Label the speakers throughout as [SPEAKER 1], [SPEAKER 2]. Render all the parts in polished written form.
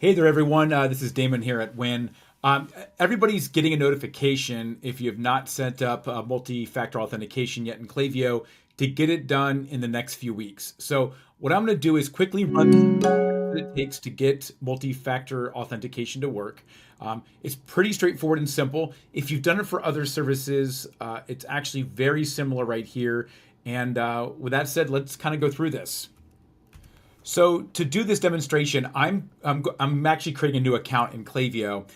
[SPEAKER 1] Hey there, everyone. This is Damon here at Wynn. Everybody's getting a notification if you have not set up multi-factor authentication yet in Klaviyo to get it done in the next few weeks. So what I'm going to do is quickly run through what it takes to get multi-factor authentication to work. It's pretty straightforward and simple. If you've done it for other services, it's actually very similar right here. And with that said, let's kind of go through this. So to do this demonstration, I'm actually creating a new account in Klaviyo,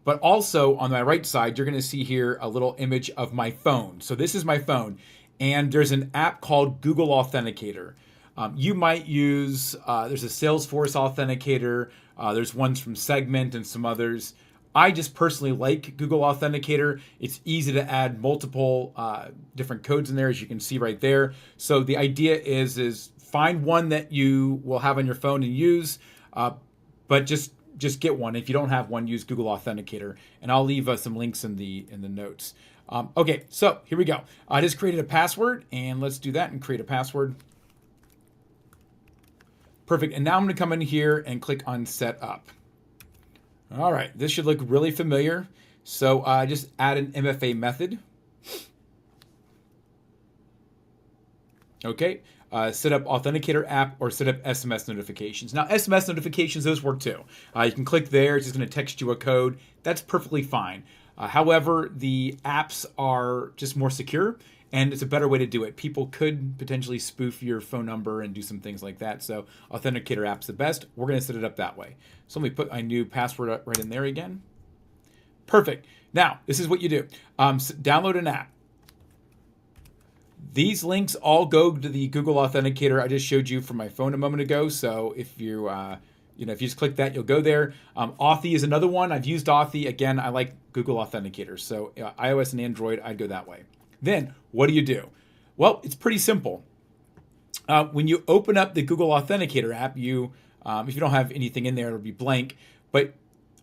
[SPEAKER 1] but also on my right side, you're going to see here a little image of my phone. So this is my phone, and there's an app called Google Authenticator. You might use, there's a Salesforce Authenticator, there's ones from Segment and some others. I just personally like Google Authenticator. It's easy to add multiple different codes in there, as you can see right there. So the idea is find one that you will have on your phone and use, but just get one. If you don't have one, use Google Authenticator, and I'll leave some links in the notes. Okay, so here we go. I just created a password, and let's do that and create a password. Perfect. And now I'm going to come in here and click on Set Up. All right, this should look really familiar. So just add an MFA method. Okay, set up Authenticator app or set up SMS notifications. Now, SMS notifications, those work too. You can click there. It's just going to text you a code. That's perfectly fine. However, the apps are just more secure, and it's a better way to do it. People could potentially spoof your phone number and do some things like that. So Authenticator app's the best. We're going to set it up that way. So let me put my new password right in there again. Perfect. Now, this is what you do. Download an app. These links all go to the Google Authenticator I just showed you from my phone a moment ago. So if you, if you just click that, you'll go there. Authy is another one. I've used Authy. Again, I like Google Authenticator. So iOS and Android, I'd go that way. Then what do? Well, it's pretty simple. When you open up the Google Authenticator app, if you don't have anything in there, it'll be blank. But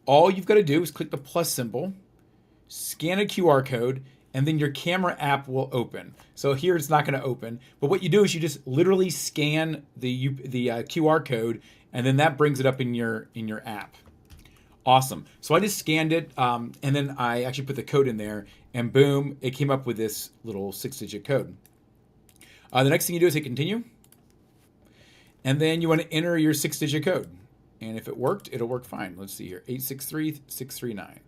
[SPEAKER 1] all you've got to do is click the plus symbol, scan a QR code, and then your camera app will open. So here it's not going to open, but what you do is you just literally scan the QR code, and then that brings it up in your app. Awesome. So I just scanned it, and then I actually put the code in there, and boom, it came up with this little 6-digit code. The next thing you do is hit continue, and then you want to enter your 6-digit code. And if it worked, it'll work fine. Let's see here, 863639.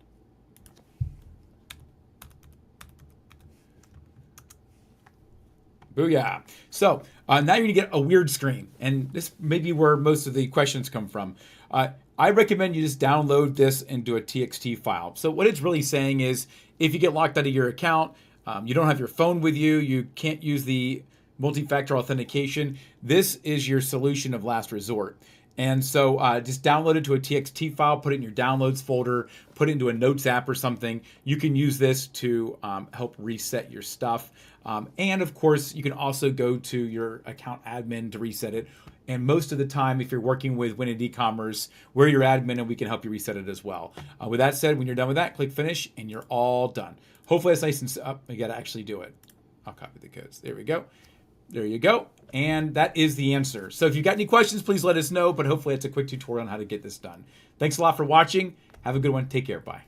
[SPEAKER 1] Booyah. So now you're going to get a weird screen, and this may be where most of the questions come from. I recommend you just download this into a TXT file. So what it's really saying is if you get locked out of your account, you don't have your phone with you, you can't use the multi-factor authentication, this is your solution of last resort. And so just download it to a TXT file, put it in your downloads folder, put it into a notes app or something. You can use this to help reset your stuff. And of course, you can also go to your account admin to reset it. And most of the time, if you're working with Wynn and e-commerce, we're your admin and we can help you reset it as well. With that said, when you're done with that, click finish and you're all done. Hopefully that's nice and up. You got to actually do it. I'll copy the codes. There we go. There you go. And that is the answer. So if you've got any questions, please let us know. But hopefully it's a quick tutorial on how to get this done. Thanks a lot for watching. Have a good one. Take care. Bye.